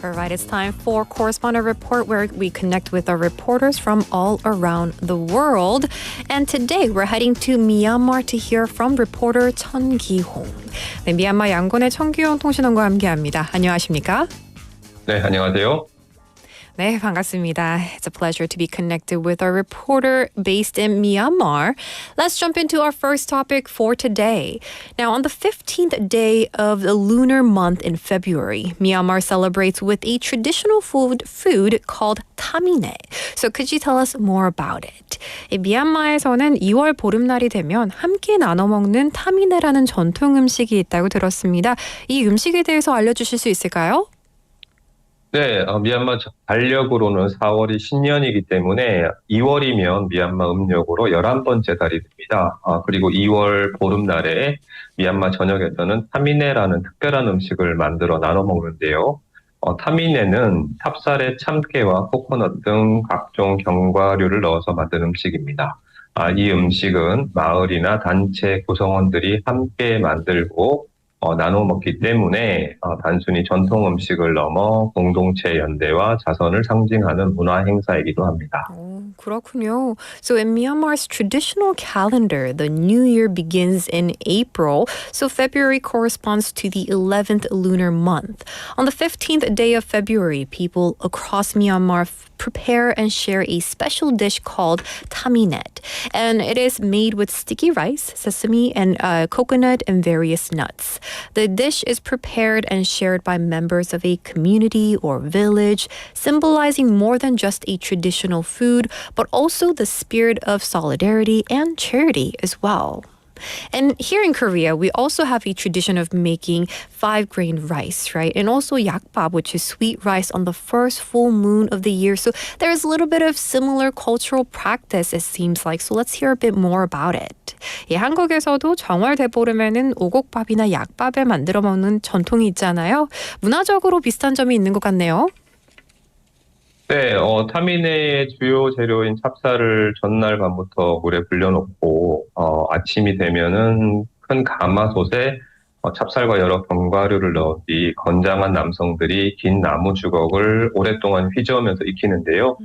All right, it's time for Correspondent Report, where we connect with our reporters from all around the world. And today we're heading to Myanmar to hear from reporter Chun Ki-hong. 네, 미얀마 양곤의 천기홍 통신원과 함께합니다. 안녕하십니까? 네, 안녕하세요. 네, 반갑습니다. It's a pleasure to be connected with our reporter based in Myanmar. Let's jump into our first topic for today. Now, on the 15th day of the lunar month in February, Myanmar celebrates with a traditional food called tamine. So could you tell us more about it? 미얀마에서는 2월 보름날이 되면 함께 나눠 먹는 타미네라는 전통 음식이 있다고 들었습니다. 이 음식에 대해서 알려주실 수 있을까요? 네, 미얀마 달력으로는 4월이 신년이기 때문에 2월이면 미얀마 음력으로 11번째 달이 됩니다. 그리고 2월 보름날에 미얀마 전역에서는 타미네라는 특별한 음식을 만들어 나눠 먹는데요. 타미네는 찹쌀에 참깨와 코코넛 등 각종 견과류를 넣어서 만든 음식입니다. 이 음식은 마을이나 단체 구성원들이 함께 만들고 나눠 먹기 때문에 단순히 전통 음식을 넘어 공동체 연대와 자선을 상징하는 문화 행사이기도 합니다. 그렇군요. So in Myanmar's traditional calendar, the new year begins in April. So February corresponds to the 11th lunar month. On the 15th day of February, people across Myanmar prepare and share a special dish called taminet. And it is made with sticky rice, sesame, and coconut and various nuts. The dish is prepared and shared by members of a community or village, symbolizing more than just a traditional food, but also the spirit of solidarity and charity as well. And here in Korea, we also have a tradition of making 5-grain rice, right? And also yakbap, which is sweet rice on the first full moon of the year. So there's a little bit of similar cultural practice, it seems like. So let's hear a bit more about it. 예, 한국에서도 정월 대보름에는 오곡밥이나 약밥을 만들어 먹는 전통이 있잖아요. 문화적으로 비슷한 점이 있는 것 같네요. 네, 타미네의 주요 재료인 찹쌀을 전날 밤부터 물에 불려놓고 아침이 되면은 큰 가마솥에 찹쌀과 여러 견과류를 넣은 뒤 건장한 남성들이 긴 나무 주걱을 오랫동안 휘저으면서 익히는데요.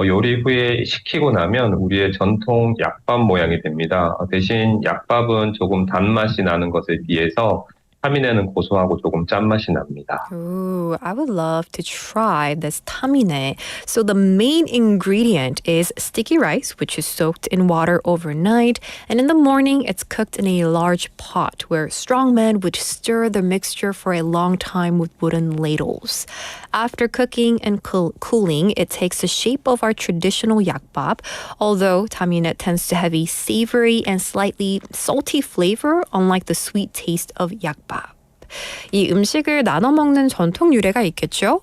요리 후에 식히고 나면 우리의 전통 약밥 모양이 됩니다. 대신 약밥은 조금 단맛이 나는 것에 비해서 타미네는 고소하고 조금 짠맛이 납니다. Ooh, I would love to try this tamine. So the main ingredient is sticky rice, which is soaked in water overnight. And in the morning, it's cooked in a large pot where strong men would stir the mixture for a long time with wooden ladles. After cooking and cooling, it takes the shape of our traditional yakbap, although tamine tends to have a savory and slightly salty flavor, unlike the sweet taste of yakbap. 이 음식을 나눠 먹는 전통 유래가 있겠죠?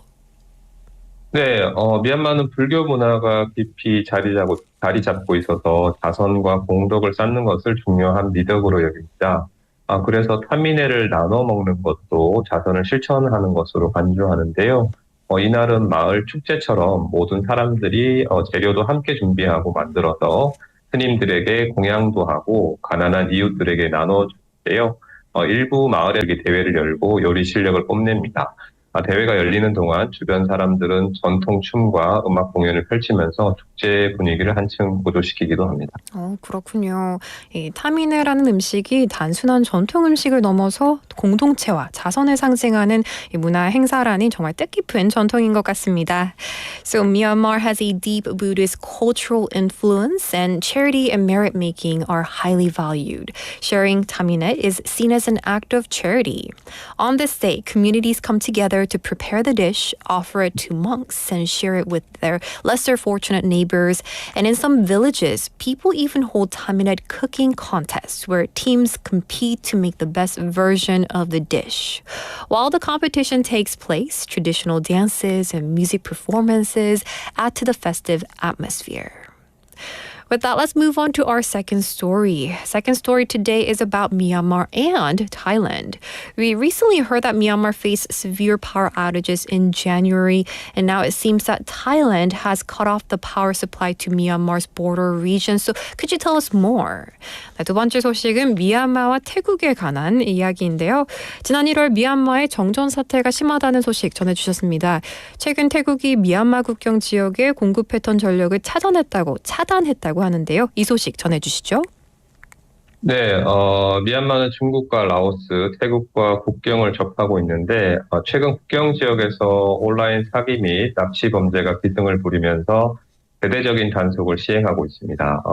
네, 미얀마는 불교 문화가 깊이 자리 잡고 있어서 자선과 공덕을 쌓는 것을 중요한 미덕으로 여깁니다. 그래서 타미네를 나눠 먹는 것도 자선을 실천하는 것으로 간주하는데요. 이날은 마을 축제처럼 모든 사람들이 재료도 함께 준비하고 만들어서 스님들에게 공양도 하고 가난한 이웃들에게 나눠주는데요. 일부 마을에 대회를 열고 요리 실력을 뽐냅니다. 대회가 열리는 동안 주변 사람들은 전통 춤과 음악 공연을 펼치면서 축제 분위기를 한층 고조시키기도 합니다. 그렇군요. 이 타미네라는 음식이 단순한 전통 음식을 넘어서 공동체와 자선을 상징하는 이 문화 행사라니 정말 뜻깊은 전통인 것 같습니다. So Myanmar has a deep Buddhist cultural influence and charity and merit making are highly valued. Sharing tamine is seen as an act of charity. On this day, communities come together to prepare the dish, offer it to monks, and share it with their lesser fortunate neighbors. And in some villages, people even hold tamine cooking contests where teams compete to make the best version of the dish. While the competition takes place, traditional dances and music performances add to the festive atmosphere. With that, let's move on to our second story. Second story today is about Myanmar and Thailand. We recently heard that Myanmar faced severe power outages in January, and now it seems that Thailand has cut off the power supply to Myanmar's border region. So could you tell us more? 두 번째 소식은 미얀마와 태국에 관한 이야기인데요. 지난 1월 미얀마의 정전 사태가 심하다는 소식 전해주셨습니다. 최근 태국이 미얀마 국경 지역에 공급했던 전력을 차단했다고 하는데요. 이 소식 전해주시죠. 네, 미얀마는 중국과 라오스, 태국과 국경을 접하고 있는데 최근 국경 지역에서 온라인 사기 및 납치 범죄가 기승을 부리면서 대대적인 단속을 시행하고 있습니다.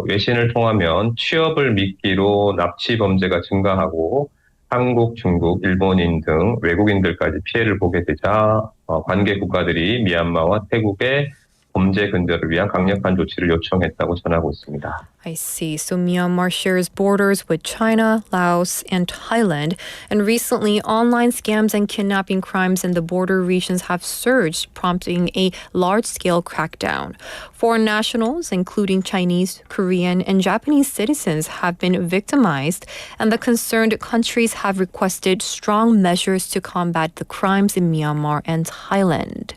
외신을 통하면 취업을 미끼로 납치 범죄가 증가하고 한국, 중국, 일본인 등 외국인들까지 피해를 보게 되자 관계 국가들이 미얀마와 태국에 범죄 근절을 위한 강력한 조치를 요청했다고 전하고 있습니다. I see. So Myanmar shares borders with China, Laos, and Thailand. And recently, online scams and kidnapping crimes in the border regions have surged, prompting a large-scale crackdown. Foreign nationals, including Chinese, Korean, and Japanese citizens, have been victimized, and the concerned countries have requested strong measures to combat the crimes in Myanmar and Thailand.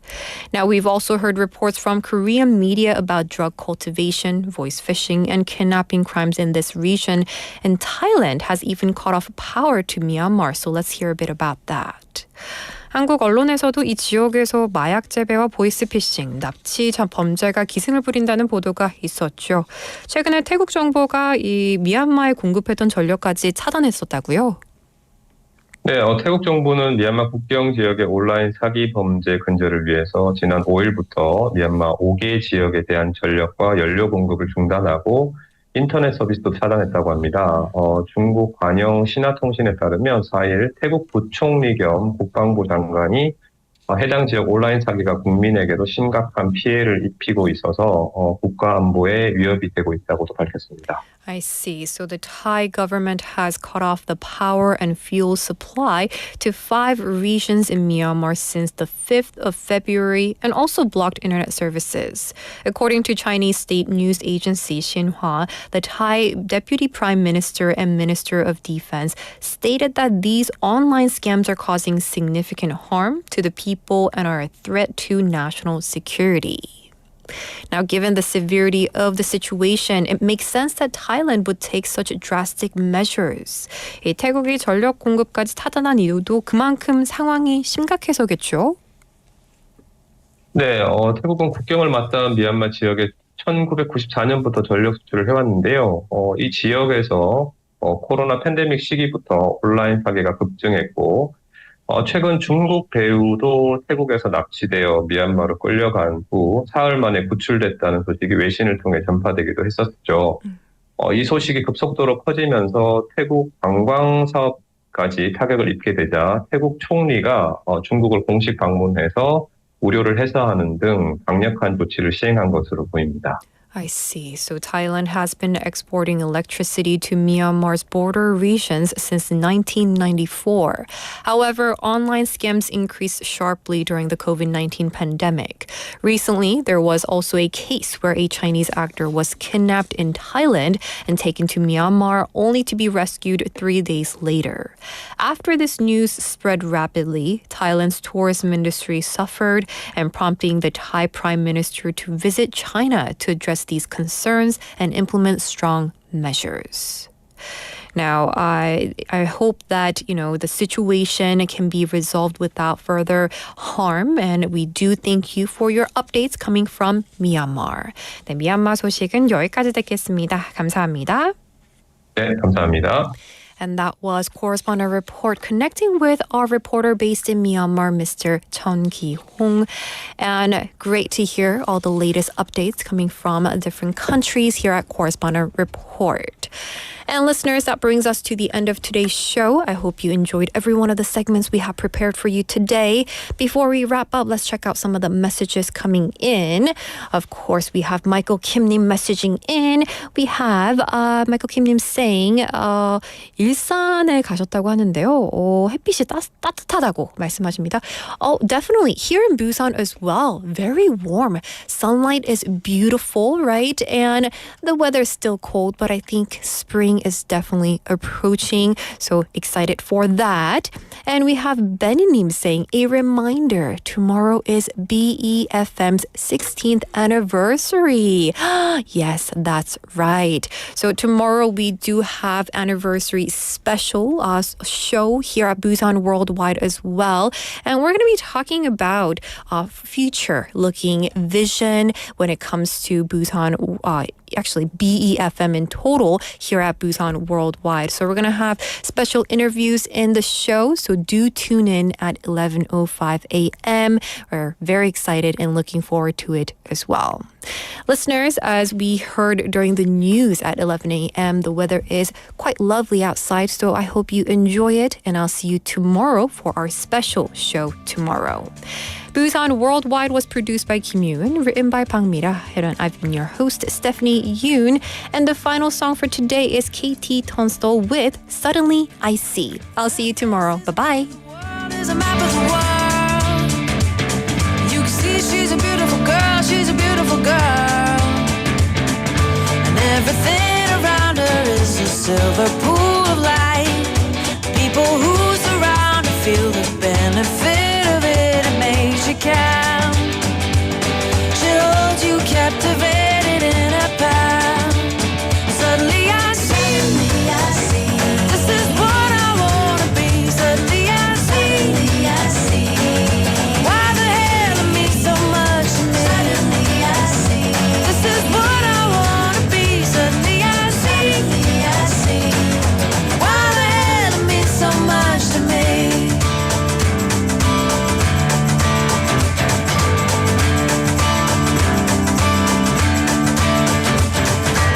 Now, we've also heard reports from Korean media about drug cultivation, voice phishing, and kidnapping crimes in this region. And Thailand has even cut off power to Myanmar. So let's hear a bit about that. 한국 언론에서도 이 지역에서 마약 재배와 보이스피싱, 납치 범죄가 기승을 부린다는 보도가 있었죠. 최근에 태국 정부가 이 미얀마에 공급했던 전력까지 차단했었다고요? 네, 태국 정부는 미얀마 국경 지역의 온라인 사기 범죄 근절을 위해서 지난 5일부터 미얀마 5개 지역에 대한 전력과 연료 공급을 중단하고 인터넷 서비스도 차단했다고 합니다. 중국 관영 신화통신에 따르면 4일 태국 부총리 겸 국방부 장관이 해당 지역 온라인 사기가 국민에게도 심각한 피해를 입히고 있어서 국가 안보에 위협이 되고 있다고도 밝혔습니다. I see. So the Thai government has cut off the power and fuel supply to 5 regions in Myanmar since the 5th of February and also blocked internet services. According to Chinese state news agency Xinhua, the Thai Deputy Prime Minister and Minister of Defense stated that these online scams are causing significant harm to the people and are a threat to national security. Now, given the severity of the situation, it makes sense that Thailand would take such drastic measures. 이 태국이 전력 공급까지 차단한 이유도 그만큼 상황이 심각해서겠죠? 네, 태국은 국경을 맞닿은 미얀마 지역에 1994년부터 전력 수출을 해왔는데요. 이 지역에서 코로나 팬데믹 시기부터 온라인 사기가 급증했고, 최근 중국 배우도 태국에서 납치되어 미얀마로 끌려간 후 사흘 만에 구출됐다는 소식이 외신을 통해 전파되기도 했었죠. 이 소식이 급속도로 퍼지면서 태국 관광 사업까지 타격을 입게 되자 태국 총리가 중국을 공식 방문해서 우려를 해소하는 등 강력한 조치를 시행한 것으로 보입니다. I see. So Thailand has been exporting electricity to Myanmar's border regions since 1994. However, online scams increased sharply during the COVID-19 pandemic. Recently, there was also a case where a Chinese actor was kidnapped in Thailand and taken to Myanmar only to be rescued 3 days later. After this news spread rapidly, Thailand's tourism industry suffered and prompting the Thai Prime Minister to visit China to address these concerns and implement strong measures. Now, I hope that, the situation can be resolved without further harm, and we do thank you for your updates coming from Myanmar. 네, 미얀마 소식은 여기까지 듣겠습니다. 감사합니다. 네, 감사합니다. And that was Correspondent Report connecting with our reporter based in Myanmar, Mr. Chun Ki-hong. And great to hear all the latest updates coming from different countries here at Correspondent Report. And listeners, that brings us to the end of today's show. I hope you enjoyed every one of the segments we have prepared for you today. Before we wrap up, let's check out some of the messages coming in. Of course, we have Michael Kim님 messaging in. We have Michael Kim님 saying 일산에 가셨다고 하는데요. 햇빛이 따뜻하다고 말씀하십니다. Definitely. Here in Busan as well. Very warm. Sunlight is beautiful, right? And the weather is still cold, but I think spring is definitely approaching. So excited for that. And we have Bennynim saying, a reminder, tomorrow is BEFM's 16th anniversary. Yes, that's right. So tomorrow we do have anniversary special show here at Busan Worldwide as well. And we're going to be talking about future-looking vision when it comes to Busan, actually BEFM in total here at Busan Worldwide. So we're going to have special interviews in the show. So do tune in at 11:05 a.m. We're very excited and looking forward to it as well. Listeners, as we heard during the news at 11 a.m., the weather is quite lovely outside. So I hope you enjoy it. And I'll see you tomorrow for our special show tomorrow. Busan Worldwide was produced by Kim Yoon, written by Bang Mira, and I've been your host, Stephanie Yoon. And the final song for today is KT Tunstall with Suddenly I See. I'll see you tomorrow. Bye-bye. Is a map of the world. You can see she's a beautiful girl, she's a beautiful girl. And everything around her is a silver pool of light. People who surround her feel the benefit of it, it makes you count. She holds you captivated in her palm. Suddenly I see, this is what I wanna be. Suddenly I see, why the hell it means so much to me. Suddenly I see, this is what I wanna be. Suddenly I see, why the hell it means so much to me.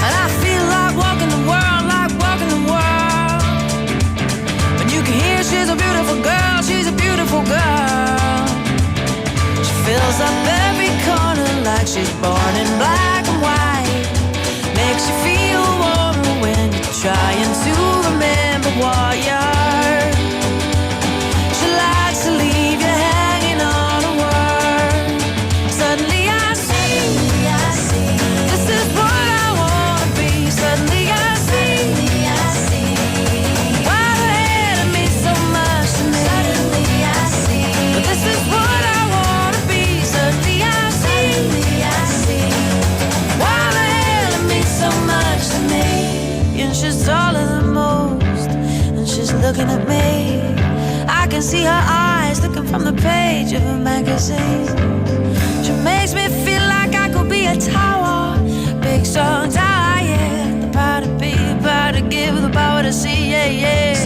And I feel like walking the world, like walking the world. But you can hear she's a beautiful girl, she's a beautiful girl. She fills up every corner like she's born in black and white. Makes you feel warm when from the page of a magazine. She makes me feel like I could be a tower, big strong tower, yeah. The power to be, the power to give, the power to see, yeah, yeah.